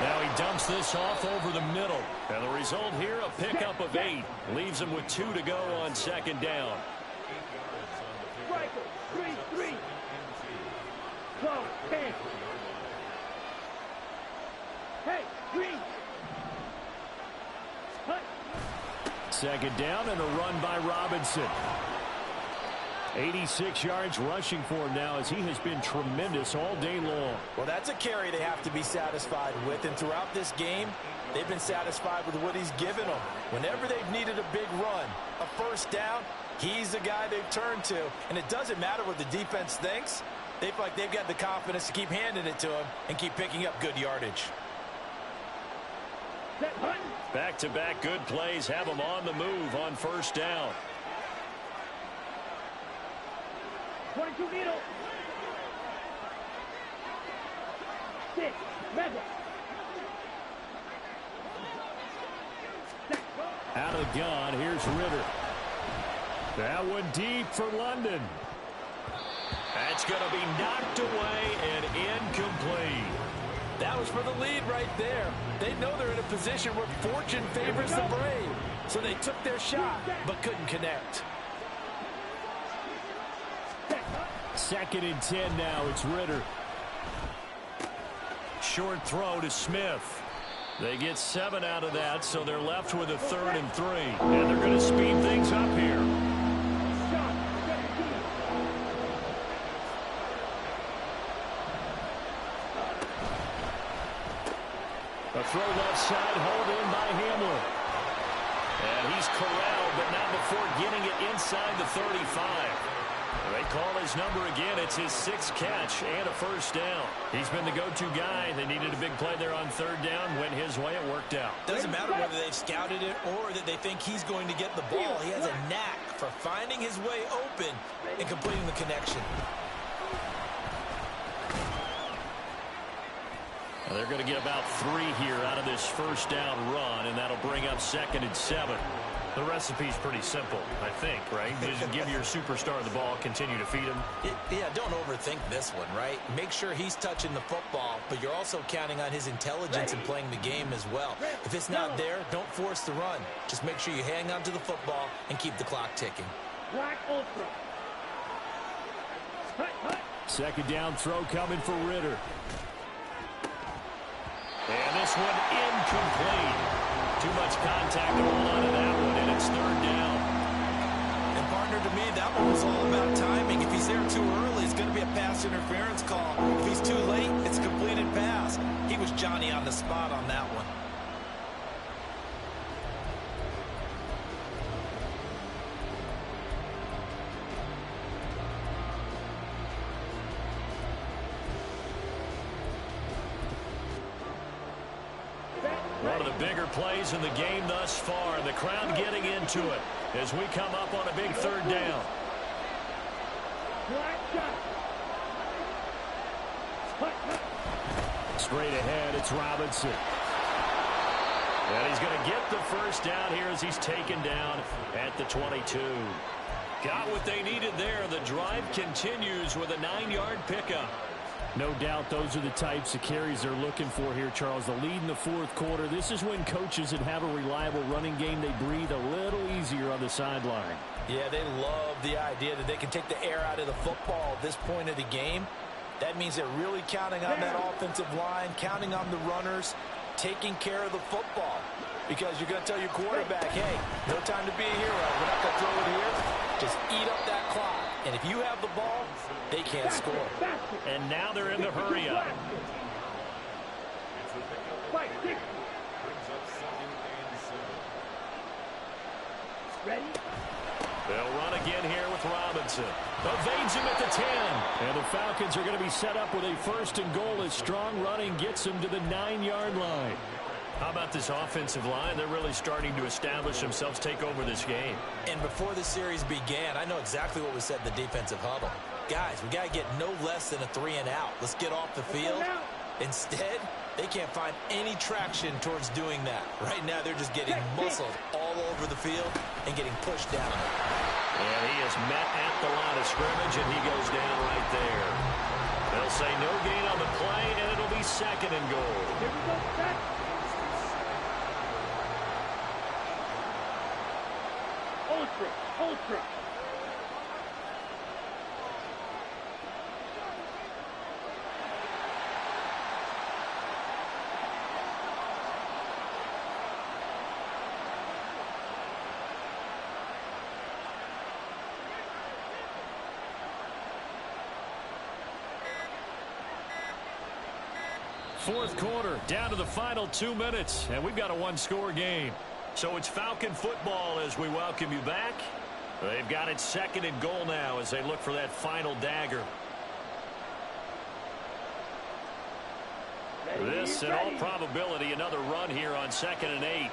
Now he dumps this off over the middle. And the result here, a pickup of 8. Leaves him with 2 to go on 2nd down. Striker, 3-3. 12, 10. Hey, green. Hut. 2nd down and a run by Robinson. 86 yards rushing for him now as he has been tremendous all day long. Well, that's a carry they have to be satisfied with, and throughout this game, they've been satisfied with what he's given them. Whenever they've needed a big run, a 1st down, he's the guy they've turned to, and it doesn't matter what the defense thinks. They feel like they've got the confidence to keep handing it to him and keep picking up good yardage. Back-to-back good plays have them on the move on 1st down. 22 middle. 6, mega. Out of the gun, here's Ritter. That one deep for London. That's going to be knocked away and incomplete. That was for the lead right there. They know they're in a position where fortune favors the brave. So they took their shot, but couldn't connect. 2nd and 10 now. It's Ritter. Short throw to Smith. They get 7 out of that, so they're left with a 3rd and 3. And they're going to speed things up here. A throw left side, hauled in by Hamler. And he's corralled, but not before getting it inside the 35. They call his number again. It's his 6th catch and a 1st down. He's been the go-to guy. They needed a big play there on 3rd down. Went his way. It worked out. Doesn't matter whether they've scouted it or that they think he's going to get the ball. He has a knack for finding his way open and completing the connection. They're going to get about 3 here out of this 1st down run, and that'll bring up 2nd and 7. The recipe's pretty simple, I think, right? Just give your superstar the ball, continue to feed him. Yeah, don't overthink this one, right? Make sure he's touching the football, but you're also counting on his intelligence in playing the game as well. If it's not there, don't force the run. Just make sure you hang on to the football and keep the clock ticking. Black Ultra. 2nd down throw coming for Ritter. And this one incomplete. Too much contact to hold on to that one, and it's 3rd down. And partner, to me, that one was all about timing. If he's there too early, it's going to be a pass interference call. If he's too late, it's a completed pass. He was Johnny on the spot on that one. One of the bigger plays in the game thus far. The crowd getting into it as we come up on a big 3rd down. Straight ahead, it's Robinson. And he's going to get the 1st down here as he's taken down at the 22. Got what they needed there. The drive continues with a 9-yard pickup. No doubt those are the types of carries they're looking for here, Charles. The lead in the 4th quarter. This is when coaches that have a reliable running game, they breathe a little easier on the sideline. Yeah, they love the idea that they can take the air out of the football at this point of the game. That means they're really counting on that offensive line, counting on the runners, taking care of the football. Because you're going to tell your quarterback, hey, no time to be a hero. We're not going to throw it here. Just eat up that clock. And if you have the ball, they can't score. And now they're in the hurry up. Ready? They'll run again here with Robinson. Evades him at the 10. And the Falcons are going to be set up with a first and goal as strong running gets them to the 9-yard line. How about this offensive line? They're really starting to establish themselves, take over this game. And before the series began, I know exactly what was said in the defensive huddle. Guys, we got to get no less than a 3-and-out. Let's get off the field. Instead, they can't find any traction towards doing that. Right now, they're just getting muscled all over the field and getting pushed down. And he is met at the line of scrimmage, and he goes down right there. They'll say no gain on the play, and it'll be second and goal. Here we go, set. Ultra. Fourth quarter, down to the final 2 minutes, and we've got a one-score game. So it's Falcon football as we welcome you back. They've got it second and goal now as they look for that final dagger. This, in all probability, another run here on 2nd and 8.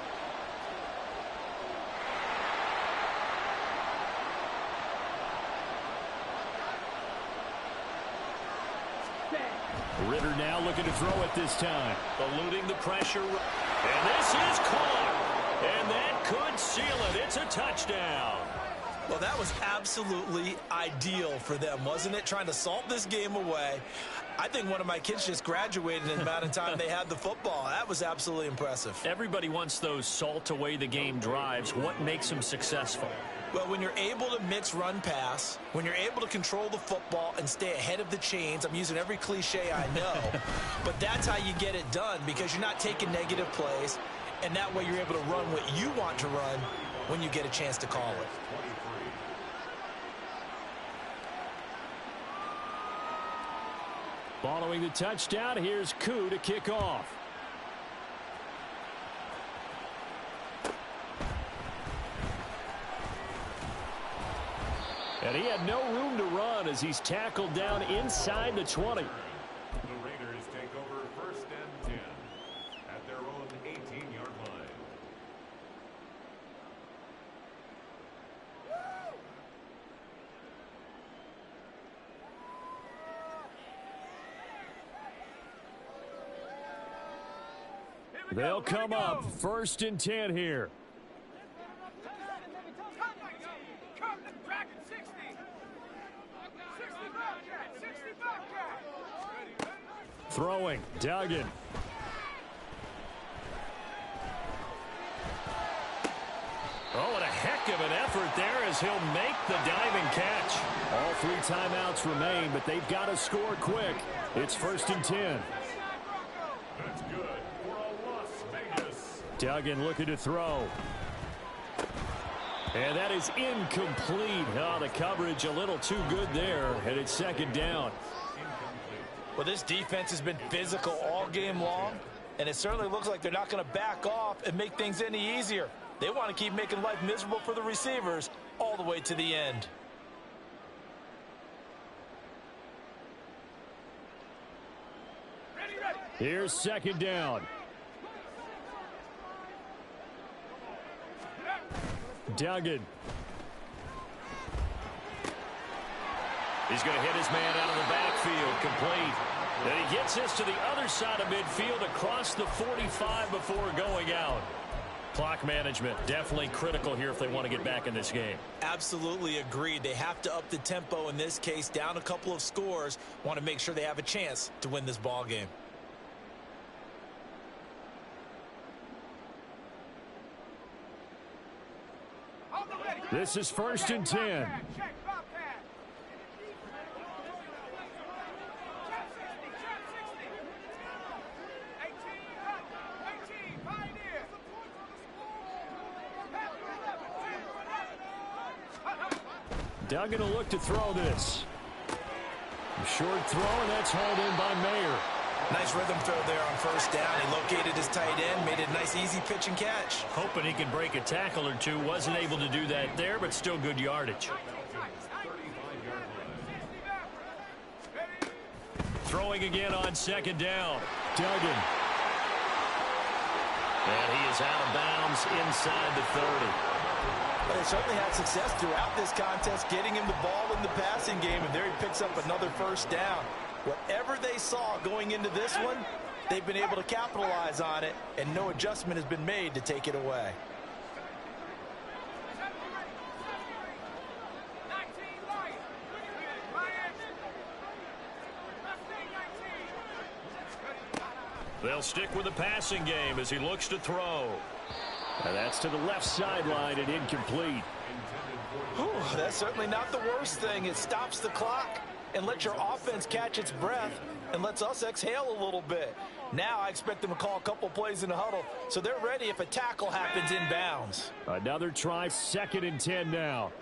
Ritter now looking to throw it this time. Eluding the pressure. And this is caught. And that could seal it. It's a touchdown. Well, that was absolutely ideal for them, wasn't it? Trying to salt this game away. I think one of my kids just graduated in the amount of time they had the football. That was absolutely impressive. Everybody wants those salt away the game drives. What makes them successful? Well, when you're able to mix run pass, when you're able to control the football and stay ahead of the chains, I'm using every cliche I know, but that's how you get it done because you're not taking negative plays, and that way you're able to run what you want to run when you get a chance to call it. Following the touchdown, here's Koo to kick off. And he had no room to run as he's tackled down inside the 20. The Raiders take over 1st and 10 at their own 18-yard line. They'll come up 1st and 10 here. Throwing, Duggan. Oh, and a heck of an effort there as he'll make the diving catch. All 3 timeouts remain, but they've got to score quick. It's 1st and 10. That's good for a Las Vegas. Duggan looking to throw. And that is incomplete. Oh, the coverage a little too good there, and it's 2nd down. Well, this defense has been physical all game long, and it certainly looks like they're not going to back off and make things any easier. They want to keep making life miserable for the receivers all the way to the end. Here's 2nd down. Duggan. He's going to hit his man out of the backfield, complete. And he gets this to the other side of midfield across the 45 before going out. Clock management definitely critical here if they want to get back in this game. Absolutely agreed. They have to up the tempo in this case, down a couple of scores. Want to make sure they have a chance to win this ball game. This is 1st and 10. Duggan will look to throw this. A short throw, and that's hauled in by Mayer. Nice rhythm throw there on first down. He located his tight end, made it a nice, easy pitch and catch. Hoping he can break a tackle or two. Wasn't able to do that there, but still good yardage. Throwing again on second down. Duggan. And he is out of bounds inside the 30. Well, they certainly had success throughout this contest, getting him the ball in the passing game, and there he picks up another first down. Whatever they saw going into this one, they've been able to capitalize on it, and no adjustment has been made to take it away. They'll stick with the passing game as he looks to throw. And that's to the left sideline and incomplete. Whew, that's certainly not the worst thing. It stops the clock and lets your offense catch its breath and lets us exhale a little bit. Now I expect them to call a couple plays in the huddle so they're ready if a tackle happens inbounds. Another try, 2nd and 10 now.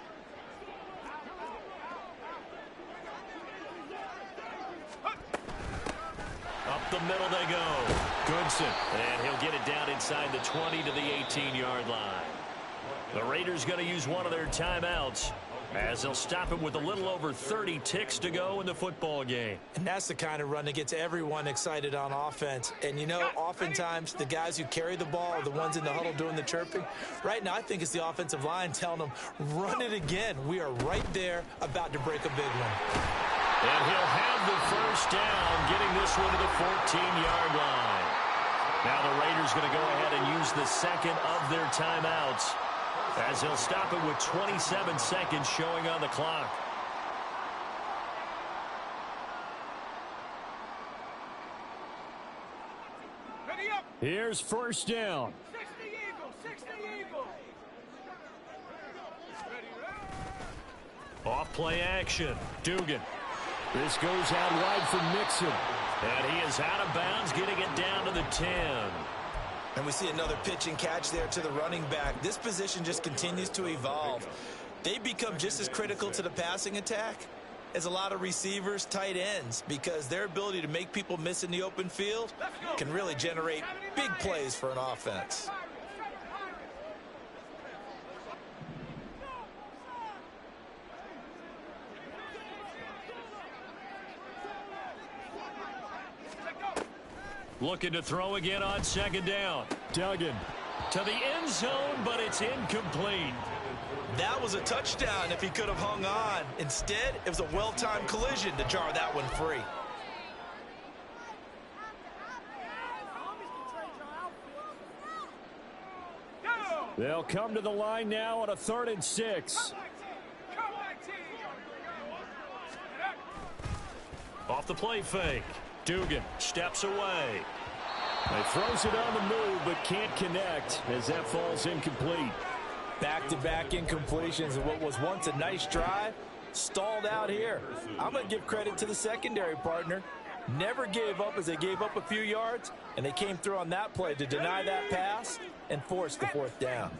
Up the middle they go. Goodson. And he'll get it down inside the 20 to the 18-yard line. The Raiders going to use one of their timeouts as they'll stop it with a little over 30 ticks to go in the football game. And that's the kind of run that gets everyone excited on offense. And, you know, oftentimes the guys who carry the ball are the ones in the huddle doing the chirping. Right now I think it's the offensive line telling them, run it again. We are right there about to break a big one. And he'll have the first down, getting this one to the 14-yard line. Now the Raiders going to go ahead and use the second of their timeouts as he'll stop it with 27 seconds showing on the clock. Ready up. Here's first down. 60 Eagles, 60 Eagles. Ready, ready. Off play action. Dugan. This goes out wide for Mixon. And he is out of bounds, getting it down to the 10. And we see another pitch and catch there to the running back. This position just continues to evolve. They become just as critical to the passing attack as a lot of receivers, tight ends, because their ability to make people miss in the open field can really generate big plays for an offense. Looking to throw again on second down. Duggan. To the end zone, but it's incomplete. That was a touchdown if he could have hung on. Instead, it was a well-timed collision to jar that one free. They'll come to the line now on a 3rd and 6. Off the play fake. Dugan steps away. He throws it on the move, but can't connect as that falls incomplete. Back-to-back incompletions of what was once a nice drive, stalled out here. I'm going to give credit to the secondary partner. Never gave up as they gave up a few yards, and they came through on that play to deny that pass and force the 4th down.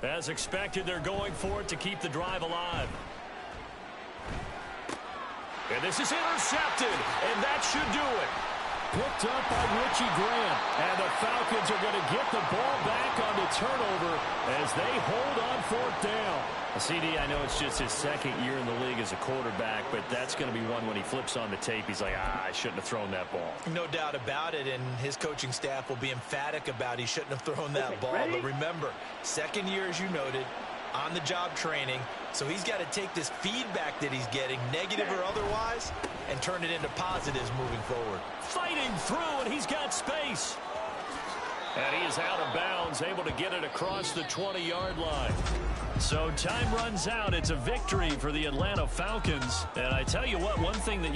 As expected, they're going for it to keep the drive alive. And this is intercepted, and that should do it. Picked up by Richie Grant. And the Falcons are going to get the ball back on the turnover as they hold on 4th down. CD, I know it's just his 2nd year in the league as a quarterback, but that's going to be one when he flips on the tape. He's like, I shouldn't have thrown that ball. No doubt about it, and his coaching staff will be emphatic about he shouldn't have thrown that ball. But remember, 2nd year, as you noted, on-the-job training, so he's got to take this feedback that he's getting, negative or otherwise, and turn it into positives moving forward. Fighting through, and he's got space. And he is out of bounds, able to get it across the 20-yard line. So time runs out. It's a victory for the Atlanta Falcons. And I tell you what, one thing that